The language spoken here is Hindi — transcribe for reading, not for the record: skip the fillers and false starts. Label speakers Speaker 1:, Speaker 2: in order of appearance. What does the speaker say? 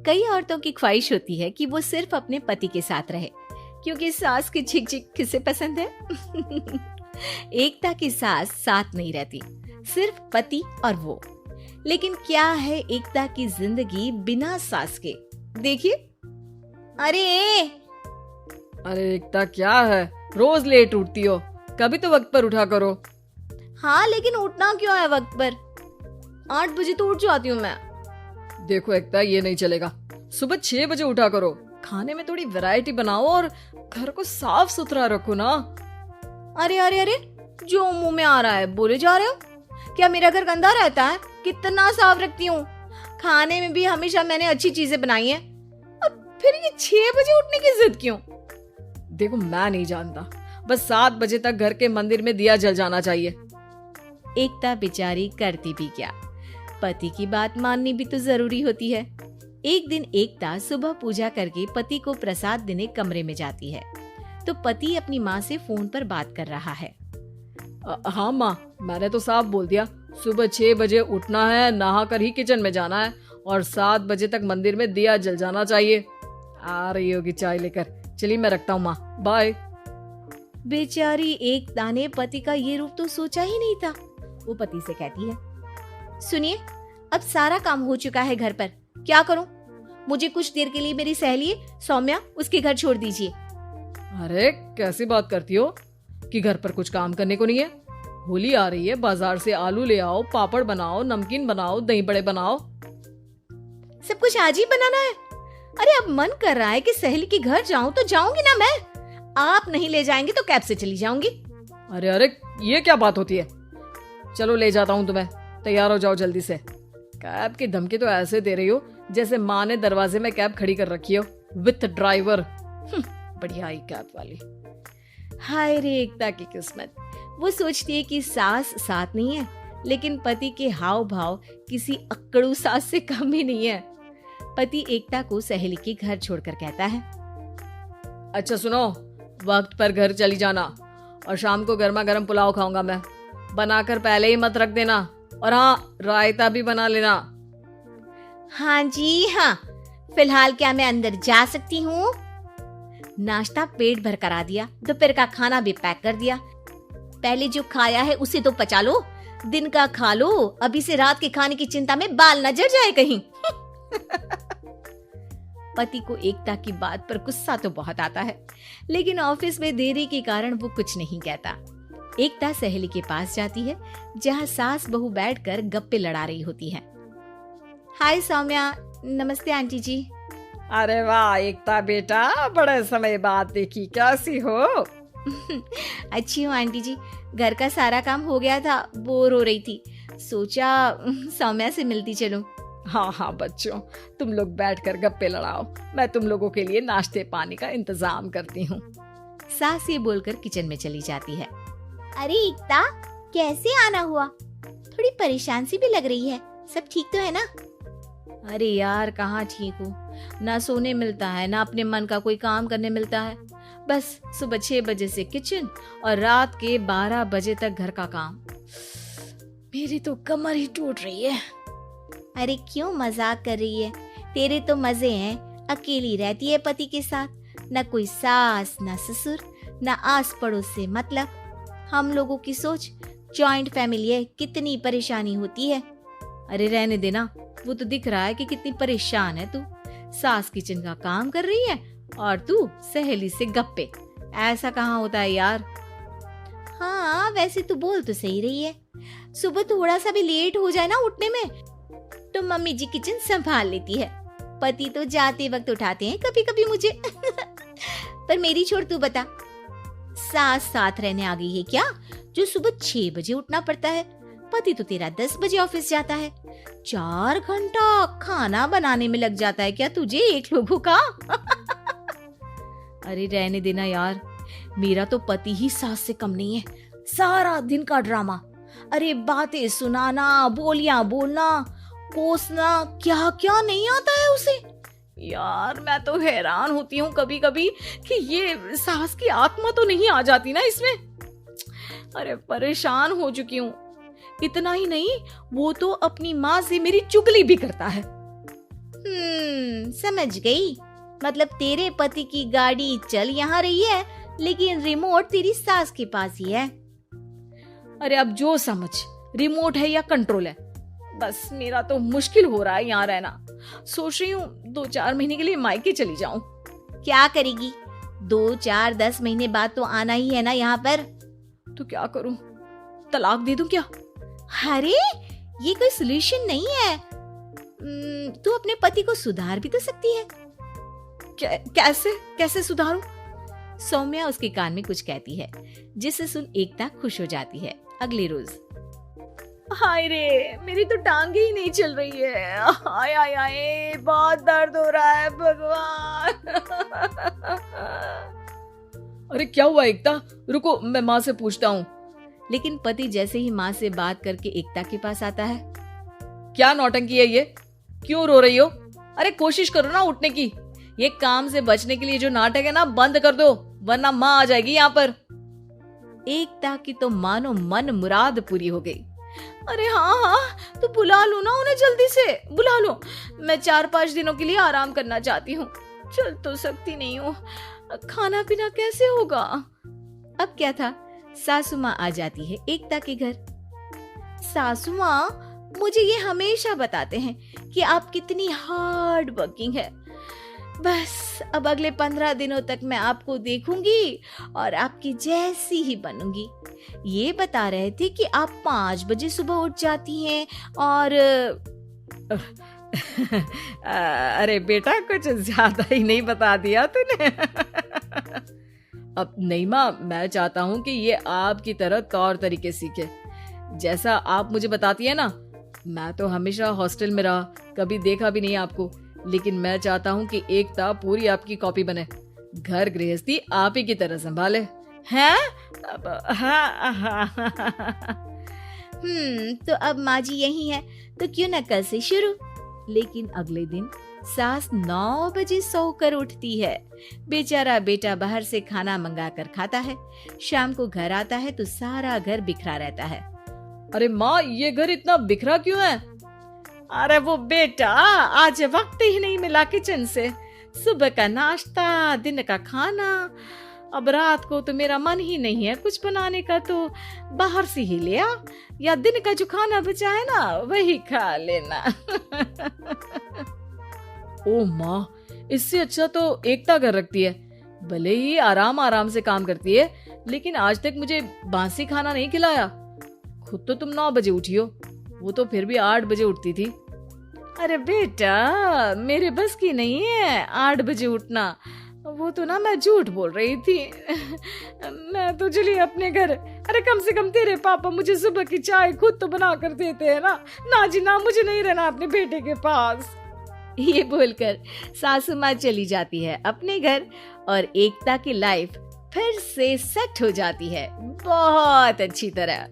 Speaker 1: कई औरतों की ख्वाहिश होती है कि वो सिर्फ अपने पति के साथ रहे, क्योंकि सास की झिक झिक किसे पसंद है। एकता की सास साथ नहीं रहती, सिर्फ पति और वो। लेकिन क्या है एकता की जिंदगी बिना सास के? देखिए।
Speaker 2: अरे एकता, क्या है रोज लेट उठती हो? कभी तो वक्त पर उठा करो।
Speaker 1: हाँ, लेकिन उठना क्यों है वक्त पर? 8 बजे तो उठ जाती हूँ मैं।
Speaker 2: देखो एकता, ये नहीं चलेगा। सुबह 6 बजे उठा करो। खाने में थोड़ी वैरायटी बनाओ और घर को साफ सुथरा रखो ना।
Speaker 1: अरे, जो मुंह में आ रहा है बोले जा रहे हो। क्या मेरा घर गंदा रहता है? कितना साफ रखती हूँ। खाने में भी हमेशा मैंने अच्छी चीजें बनाई है। अब फिर ये 6 बजे उठने की जिद क्यों?
Speaker 2: देखो, मैं नहीं जानता, बस 7 बजे तक घर के मंदिर में दिया जल जाना चाहिए।
Speaker 1: एकता बेचारी करती भी क्या, पति की बात माननी भी तो जरूरी होती है। एक दिन एकता सुबह पूजा करके पति को प्रसाद देने कमरे में जाती है, तो पति अपनी माँ से फोन पर बात कर रहा है।
Speaker 2: हाँ माँ, मैंने तो साफ बोल दिया, सुबह 6 बजे उठना है, नहा कर ही किचन में जाना है और 7 बजे तक मंदिर में दिया जल जाना चाहिए। आ रही होगी चाय लेकर। चलिए मैं रखता हूँ माँ, बाय।
Speaker 1: बेचारी एकता ने पति का ये रूप तो सोचा ही नहीं था। वो पति से कहती है, सुनिए, अब सारा काम हो चुका है घर पर, क्या करूं? मुझे कुछ देर के लिए मेरी सहेली सौम्या, उसके घर छोड़ दीजिए।
Speaker 2: अरे कैसी बात करती हो कि घर पर कुछ काम करने को नहीं है? होली आ रही है, बाजार से आलू ले आओ, पापड़ बनाओ, नमकीन बनाओ, दही बड़े बनाओ।
Speaker 1: सब कुछ आज ही बनाना है? अरे अब मन कर रहा है कि सहेली के घर जाऊं तो जाऊंगी ना मैं। आप नहीं ले जाएंगे तो कैब से चली जाऊंगी।
Speaker 2: अरे ये क्या बात होती है? चलो ले जाता हूँ तुम्हें, तैयार हो जाओ जल्दी से। कैब की धमकी तो ऐसे दे रही हो जैसे माँ ने दरवाजे में कैब खड़ी कर रखी हो विथ ड्राइवर। बढ़िया ही कैब वाली।
Speaker 1: हाय रे एकता की किस्मत। वो सोचती है कि सास साथ नहीं है, लेकिन पति के हाव भाव किसी अक्कड़ू सास से कम ही नहीं है। पति एकता को सहेली के घर छोड़कर कहता है,
Speaker 2: अच्छा सुनो, वक्त पर घर चली जाना और शाम को गर्मा गर्म पुलाव खाऊंगा मैं। बनाकर पहले ही मत रख देना, और हाँ, रायता भी बना लेना।
Speaker 1: हाँ जी हाँ, फिलहाल क्या मैं अंदर जा सकती हूँ? नाश्ता पेट भर करा दिया, दोपहर का खाना भी पैक कर दिया। पहले जो खाया है उसे तो पचा लो, दिन का खा लो, अभी से रात के खाने की चिंता में बाल न जल जाए कहीं। पति को एकता की बात पर गुस्सा तो बहुत आता है, लेकिन ऑफिस में देरी के कारण वो कुछ नहीं कहता। एकता सहेली के पास जाती है, जहाँ सास बहू बैठकर गप्पे लड़ा रही होती है। हाय सौम्या, नमस्ते आंटी जी।
Speaker 2: अरे वाह एकता बेटा, बड़े समय बाद देखी, कैसी हो?
Speaker 1: अच्छी हूँ आंटी जी, घर का सारा काम हो गया था, बोर हो रही थी, सोचा सौम्या से मिलती चलूं।
Speaker 2: हाँ बच्चों, तुम लोग बैठकर गप्पे लड़ाओ, मैं तुम लोगों के लिए नाश्ते पानी का इंतजाम करती हूँ।
Speaker 1: सास ये बोलकर किचन में चली जाती है। अरे एकता, कैसे आना हुआ? थोड़ी परेशान सी भी लग रही है, सब ठीक तो है ना? अरे यार, कहाँ ठीक हूँ, ना सोने मिलता है, ना अपने मन का कोई काम करने मिलता है। बस सुबह 6 बजे से किचन और रात के 12 बजे तक घर का काम। मेरी तो कमर ही टूट रही है। अरे क्यों मजाक कर रही है? तेरे तो मजे हैं, अकेली रहती है पति के साथ, न कोई सास, न ससुर, न आस पड़ोस से मतलब। हम लोगों की सोच, जॉइंट फैमिली है, कितनी परेशानी होती है। अरे रहने देना, वो तो दिख रहा है कि कितनी परेशान है तू। सास किचन का काम कर रही है और तू सहेली से गप्पे। ऐसा कहाँ होता है यार। हाँ वैसे तू बोल तो सही रही है, सुबह थोड़ा सा भी लेट हो जाए ना उठने में तो मम्मी जी किचन संभाल लेती है। पति तो जाते वक्त उठाते हैं कभी कभी मुझे। पर मेरी छोड़, तू बता, सास साथ रहने आ गई है क्या, जो सुबह 6 बजे उठना पड़ता है? पति तो तेरा 10 बजे ऑफिस जाता है, 4 घंटा खाना बनाने में लग जाता है क्या तुझे एक लोगों का? अरे रहने देना यार, मेरा तो पति ही सास से कम नहीं है। सारा दिन का ड्रामा, अरे बातें सुनाना, बोलियां बोलना, कोसना, क्या क्या नहीं आता है उसे। यार मैं तो हैरान होती हूँ कभी कभी कि ये सास की आत्मा तो नहीं आ जाती ना इसमें। अरे परेशान हो चुकी हूँ। इतना ही नहीं, वो तो अपनी माँ से मेरी चुगली भी करता है। समझ गई। मतलब तेरे पति की गाड़ी चल यहाँ रही है, लेकिन रिमोट तेरी सास के पास ही है।
Speaker 2: अरे अब जो समझ, रिमोट है या कंट्रोल है, बस मेरा तो मुश्किल हो रहा है यहाँ रहना। सोच रही हूँ 2-4 महीने के लिए मायके चली जाऊं।
Speaker 1: क्या करेगी? 2-4-10 महीने बाद तो आना ही है ना यहाँ पर।
Speaker 2: तो क्या करूं? तलाक दे दूं क्या?
Speaker 1: अरे ये कोई सोल्यूशन नहीं है। तू अपने पति को सुधार भी तो सकती है।
Speaker 2: कैसे सुधारूं?
Speaker 1: सौम्या उसके कान में कुछ कहती है, जिसे सुन एकता खुश हो जाती है। अगले रोज,
Speaker 2: हाय रे, मेरी तो टांगे ही नहीं चल रही है। हाय हाय हाय, बहुत दर्द हो रहा है भगवान। अरे क्या हुआ एकता? रुको, मैं माँ से पूछता हूँ।
Speaker 1: लेकिन पति जैसे ही माँ से बात करके एकता के पास आता है।
Speaker 2: क्या नौटंकी है ये? क्यों रो रही हो? अरे कोशिश करो ना उठने की। ये काम से बचने के लिए जो नाटक है ना, बंद कर दो, वरना माँ आ जाएगी यहाँ पर।
Speaker 1: एकता की तो मानो मन मुराद पूरी हो गई।
Speaker 2: अरे हाँ, तो बुला लो ना उन्हें, जल्दी से बुला लो। मैं 4-5 दिनों के लिए आराम करना चाहती हूँ। चल तो सकती नहीं हूँ, खाना पीना कैसे होगा?
Speaker 1: अब क्या था, सासू माँ आ जाती है एकता के घर। सासू माँ मुझे ये हमेशा बताते हैं कि आप कितनी हार्ड वर्किंग है। बस अब अगले 15 दिनों तक मैं आपको देखूंगी और आपकी जैसी ही बनूंगी। ये बता रहे थे कि आप 5 बजे सुबह उठ जाती हैं और
Speaker 2: अरे बेटा, कुछ ज्यादा ही नहीं बता दिया तूने। अब नहीं माँ, मैं चाहता हूँ कि ये आपकी तरह तौर तरीके सीखे, जैसा आप मुझे बताती है ना। मैं तो हमेशा हॉस्टल में रहा, कभी देखा भी नहीं आपको, लेकिन मैं चाहता हूँ कि एकता पूरी आपकी कॉपी बने, घर गृहस्थी आप ही की तरह संभाले। हैं?
Speaker 1: तो अब माँ जी यही है, तो क्यों न कल से शुरू। लेकिन अगले दिन सास 9 बजे सोकर उठती है। बेचारा बेटा बाहर से खाना मंगा कर खाता है। शाम को घर आता है तो सारा घर बिखरा रहता है।
Speaker 2: अरे माँ, ये घर इतना बिखरा क्यों है? अरे वो बेटा, आज वक्त ही नहीं मिला किचन से। सुबह का नाश्ता, दिन का खाना, अब रात को तो मेरा मन ही नहीं है कुछ बनाने का, तो बाहर से ही ले आ, या दिन का जो खाना बचा है ना वही खा लेना। ओ माँ, इससे अच्छा तो एकता घर रखती है। भले ही आराम आराम से काम करती है, लेकिन आज तक मुझे बासी खाना नहीं खिलाया। खुद तो तुम 9 बजे उठी हो, वो तो फिर भी 8 बजे उठती थी। अरे बेटा, मेरे बस की नहीं है 8 बजे उठना। वो तो ना मैं झूठ बोल रही थी। मैं तो चली अपने घर। अरे कम से कम तेरे पापा मुझे सुबह की चाय खुद तो बना कर देते हैं ना। ना जी ना, मुझे नहीं रहना अपने बेटे के पास।
Speaker 1: ये बोलकर सासू माँ चली जाती है अपने घर और एकता की लाइफ फिर से सेट हो जाती है बहुत अच्छी तरह।